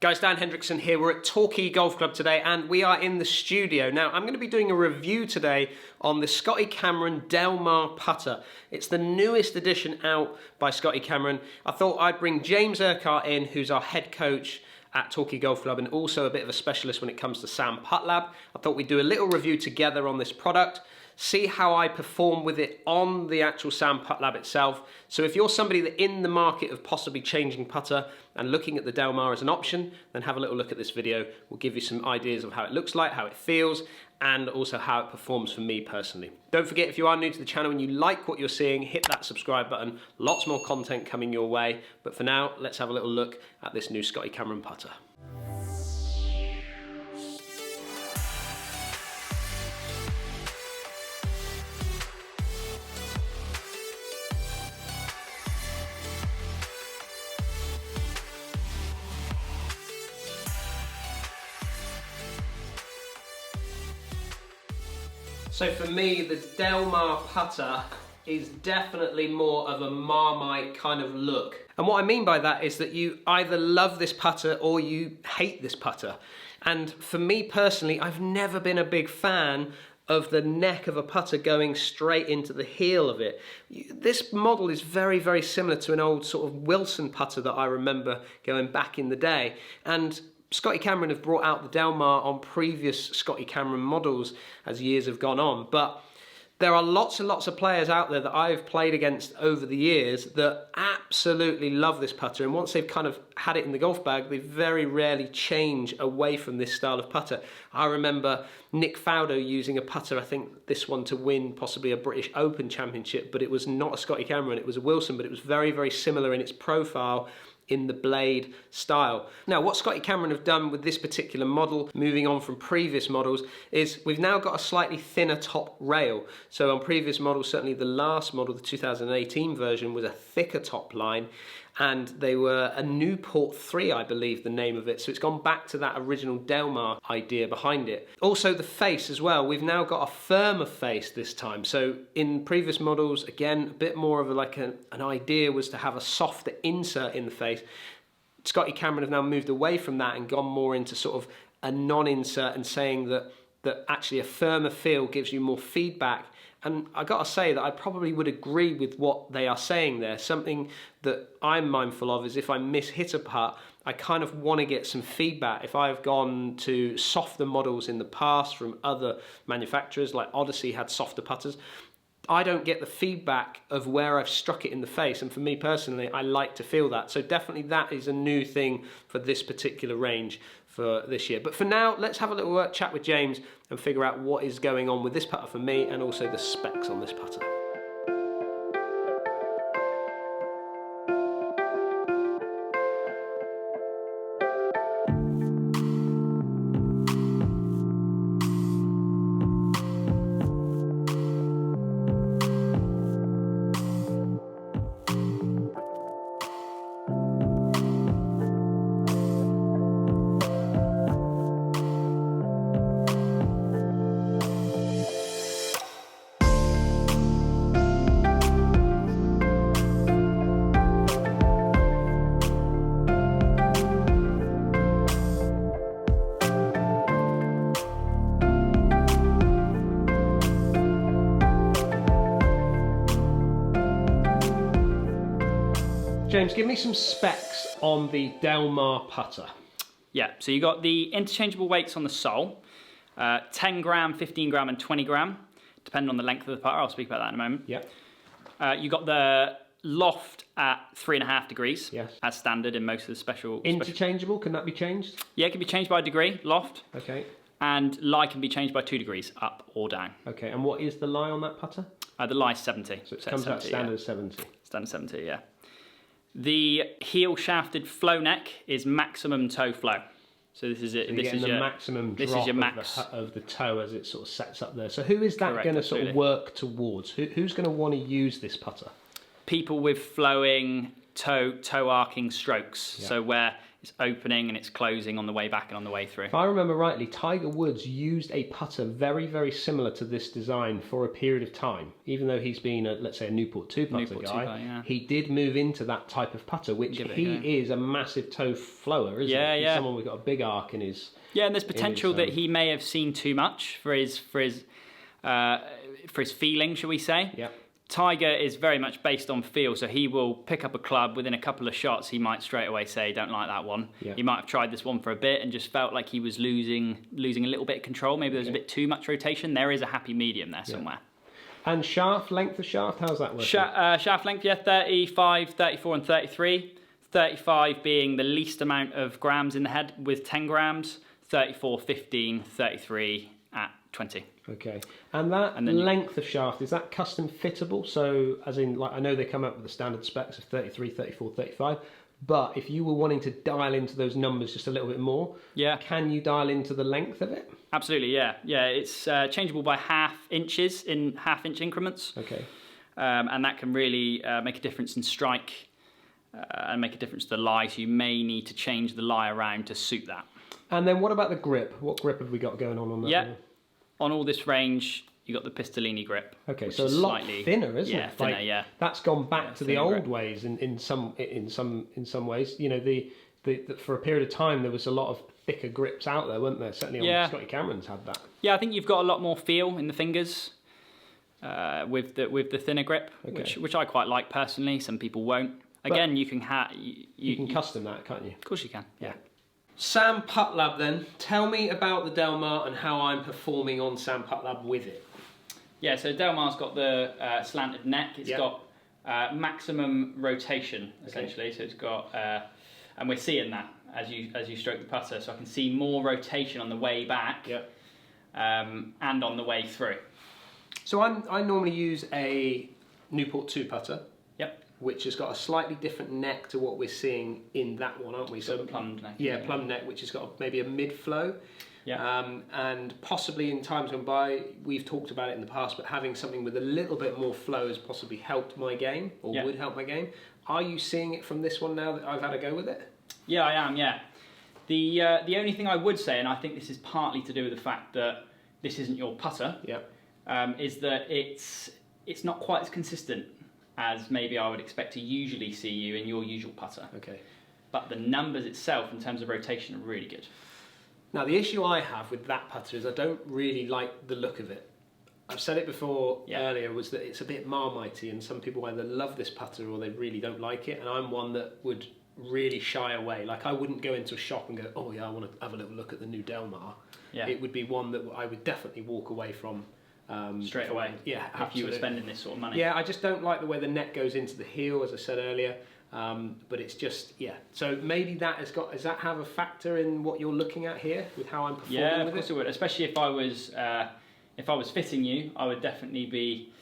Guys, Dan Hendriksen here. We're at Torquay Golf Club today and we are in the studio. Now, I'm going to be doing a review today on the Scotty Cameron Del Mar putter. It's the newest edition out by Scotty Cameron. I thought I'd bring James Urquhart in, who's our head coach at Torquay Golf Club and also a bit of a specialist when it comes to Sam Putt Lab. I thought we'd do a little review together on this product, see how I perform with it on the actual Sam Putt Lab itself. So if you're somebody that in the market of possibly changing putter and looking at the Del Mar as an option, then have a little look at this video. We'll give you some ideas of how it looks like, how it feels, and also how it performs for me personally. Don't forget, if you are new to the channel and you like what you're seeing, hit that subscribe button. Lots more content coming your way. But for now, let's have a little look at this new Scotty Cameron putter. So for me, the Del Mar putter is definitely more of a Marmite kind of look. And what I mean by that is that you either love this putter or you hate this putter. And for me personally, I've never been a big fan of the neck of a putter going straight into the heel of it. This model is very, very similar to an old sort of Wilson putter that I remember going back in the day. And Scotty Cameron have brought out the Del Mar on previous Scotty Cameron models as years have gone on, but there are lots and lots of players out there that I've played against over the years that absolutely love this putter, and once they've kind of had it in the golf bag, they very rarely change away from this style of putter. I remember Nick Faldo using a putter, I think this one to win possibly a British Open Championship, but it was not a Scotty Cameron, it was a Wilson, but it was very, very similar in its profile in the blade style. Now, what Scotty Cameron have done with this particular model, moving on from previous models, is we've now got a slightly thinner top rail. So on previous models, certainly the last model, the 2018 version, was a thicker top line, and they were a Newport 3, I believe the name of it. So it's gone back to that original Del Mar idea behind it. Also the face as well, we've now got a firmer face this time. So in previous models, again, a bit more of an idea was to have a softer insert in the face. Scotty Cameron have now moved away from that and gone more into sort of a non-insert and saying that actually a firmer feel gives you more feedback. And I gotta say that I probably would agree with what they are saying there. Something that I'm mindful of is if I miss-hit a putt, I kind of want to get some feedback. If I've gone to softer models in the past from other manufacturers, like Odyssey had softer putters, I don't get the feedback of where I've struck it in the face, and for me personally, I like to feel that. So definitely that is a new thing for this particular range for this year. But for now, let's have a little chat with James and figure out what is going on with this putter for me and also the specs on this putter. James, give me some specs on the Del Mar putter. Yeah, so you got the interchangeable weights on the sole, 10 gram, 15 gram and 20 gram, depending on the length of the putter. I'll speak about that in a moment. Yeah. You got the Loft at 3.5 degrees, yes, as standard in most of the special. Interchangeable, can that be changed? Yeah, it can be changed by a degree, Loft. Okay. And lie can be changed by 2 degrees, up or down. Okay, and what is the lie on that putter? The lie is 70. So it comes out standard 70. Standard 70, yeah. The heel shafted flow neck is maximum toe flow. So this is it. So this is your maximum drop of the toe as it sort of sets up there. So who is that going to sort of work towards? Who's going to want to use this putter? People with flowing toe arcing strokes. Yeah. So where It's opening and it's closing on the way back and on the way through. If I remember rightly, Tiger Woods used a putter very, very similar to this design for a period of time. Even though he's been, let's say, a Newport 2 putter guy, he did move into that type of putter, which he is a massive toe flower, isn't he? He's someone who's got a big arc in his... Yeah, and there's potential that he may have seen too much for his feeling, shall we say. Yeah. Tiger is very much based on feel, so he will pick up a club within a couple of shots. He might straight away say, "Don't like that one." Yeah. He might have tried this one for a bit and just felt like he was losing a little bit of control. Maybe there was a bit too much rotation. There is a happy medium there somewhere. And shaft, length of shaft, how's that working? Shaft length, 35, 34 and 33. 35 being the least amount of grams in the head with 10 grams. 34, 15, 33 at 20. Okay, and that length of shaft, is that custom fittable? So, as in, like, I know they come up with the standard specs of 33, 34, 35, but if you were wanting to dial into those numbers just a little bit more, can you dial into the length of it? Absolutely, yeah. It's changeable by half-inches in half-inch increments. Okay. And that can really make a difference in strike and make a difference to the lie, so you may need to change the lie around to suit that. And then what about the grip? What grip have we got going on that? Yeah. On all this range, you got the Pistolini grip. Okay, so a lot thinner, isn't it? Yeah, thinner, That's gone back to the old ways in some ways. You know, for a period of time there was a lot of thicker grips out there, weren't there? Certainly on Scotty Cameron's had that. Yeah, I think you've got a lot more feel in the fingers with the thinner grip, which I quite like personally. Some people won't. Again, you can you can custom that, can't you? Of course you can. Yeah. Sam Putt Lab then, tell me about the Del Mar and how I'm performing on Sam Putt Lab with it. Yeah, so Del Mar's got the slanted neck, it's got maximum rotation essentially, so it's got, and we're seeing that as you stroke the putter, so I can see more rotation on the way back and on the way through. So I normally use a Newport 2 putter. Which has got a slightly different neck to what we're seeing in that one, aren't we? So plumbed neck. Yeah, plumbed neck, which has got maybe a mid-flow. Yeah. And possibly in times gone by, we've talked about it in the past, but having something with a little bit more flow has possibly helped my game, or would help my game. Are you seeing it from this one now that I've had a go with it? Yeah, I am, yeah. The only thing I would say, and I think this is partly to do with the fact that this isn't your putter, is that it's not quite as consistent as maybe I would expect to usually see you in your usual putter. Okay. But the numbers itself, in terms of rotation, are really good. Now, the issue I have with that putter is I don't really like the look of it. I've said it before earlier, was that it's a bit Marmitey, and some people either love this putter or they really don't like it, and I'm one that would really shy away. Like, I wouldn't go into a shop and go, oh yeah, I want to have a little look at the new Del Mar. Yeah. It would be one that I would definitely walk away from. Straight away, yeah, absolutely. If you were spending this sort of money. Yeah, I just don't like the way the net goes into the heel, as I said earlier. But it's just, so maybe that does that have a factor in what you're looking at here with how I'm performing with it? Yeah, of course it would. Especially if I was fitting you, I would definitely be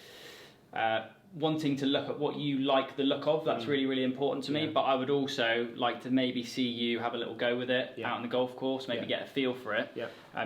wanting to look at what you like the look of. That's really, really important to me. But I would also like to maybe see you have a little go with it out on the golf course, maybe get a feel for it.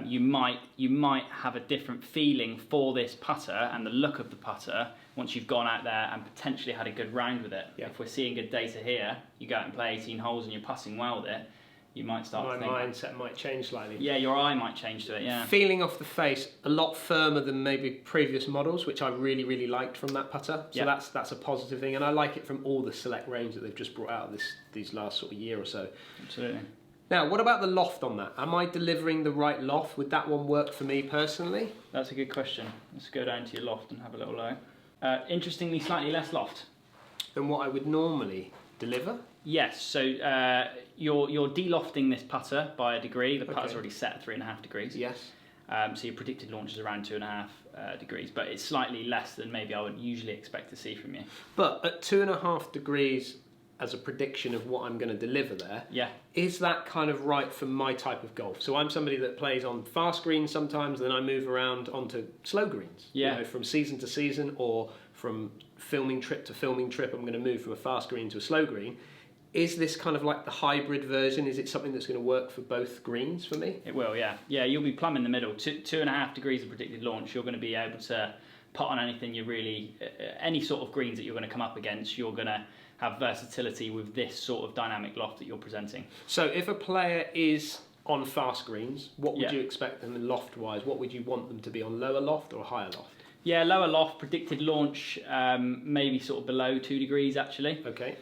You might have a different feeling for this putter and the look of the putter once you've gone out there and potentially had a good round with it. If we're seeing good data here, you go out and play 18 holes and you're putting well with it, you might start to think... My mindset might change slightly. Yeah, your eye might change to it, yeah. Feeling off the face, a lot firmer than maybe previous models, which I really, really liked from that putter. So that's a positive thing, and I like it from all the select range that they've just brought out these last sort of year or so. Absolutely. Now, what about the loft on that? Am I delivering the right loft? Would that one work for me personally? That's a good question. Let's go down to your loft and have a little look. Interestingly, slightly less loft than what I would normally deliver. Yes, so you're de-lofting this putter by a degree. The putter's already set at 3.5 degrees. Yes. So your predicted launch is around 2.5 degrees, but it's slightly less than maybe I would usually expect to see from you. But at 2.5 degrees, as a prediction of what I'm going to deliver there, is that kind of right for my type of golf? So I'm somebody that plays on fast greens sometimes, then I move around onto slow greens. You know, from season to season, or from filming trip to filming trip, I'm going to move from a fast green to a slow green. Is this kind of like the hybrid version? Is it something that's going to work for both greens for me? It will, yeah. Yeah, you'll be plumb in the middle. 2.5 degrees of predicted launch, you're going to be able to putt on anything you really, any sort of greens that you're going to come up against, you're going to have versatility with this sort of dynamic loft that you're presenting. So if a player is on fast greens, what would Yeah. you expect them loft-wise? What would you want them to be on, lower loft or higher loft? Yeah, lower loft, predicted launch, maybe sort of below 2 degrees actually. Okay.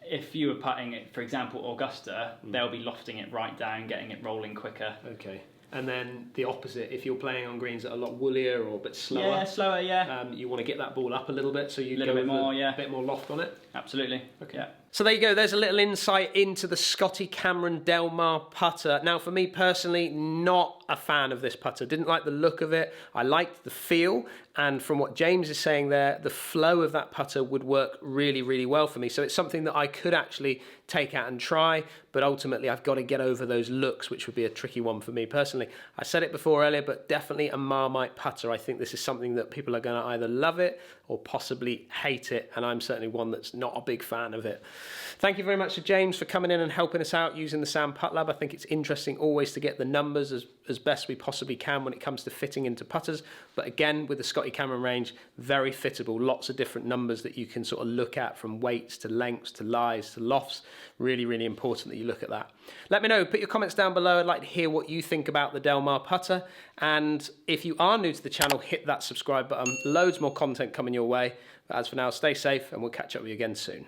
If you were putting it, for example, Augusta, they'll be lofting it right down, getting it rolling quicker. Okay. And then the opposite, if you're playing on greens that are a lot woollier or a bit slower. Yeah, slower, yeah. You want to get that ball up a little bit, so you Little go bit with more, a yeah. bit more loft on it. Absolutely. Okay. Yeah. So there you go, there's a little insight into the Scotty Cameron Del Mar putter. Now for me personally, not a fan of this putter. Didn't like the look of it. I liked the feel, and from what James is saying there, the flow of that putter would work really, really well for me. So it's something that I could actually take out and try, but ultimately I've got to get over those looks, which would be a tricky one for me personally. I said it before earlier, but definitely a Marmite putter. I think this is something that people are going to either love it or possibly hate it, and I'm certainly one that's not a big fan of it. Thank you very much to James for coming in and helping us out using the Sam Putt Lab. I think it's interesting always to get the numbers as best we possibly can when it comes to fitting into putters. But again, with the Scotty Cameron range, very fittable. Lots of different numbers that you can sort of look at, from weights to lengths to lies to lofts. Really, really important that you look at that. Let me know. Put your comments down below. I'd like to hear what you think about the Del Mar putter. And if you are new to the channel, hit that subscribe button. Loads more content coming your way. But as for now, stay safe and we'll catch up with you again soon.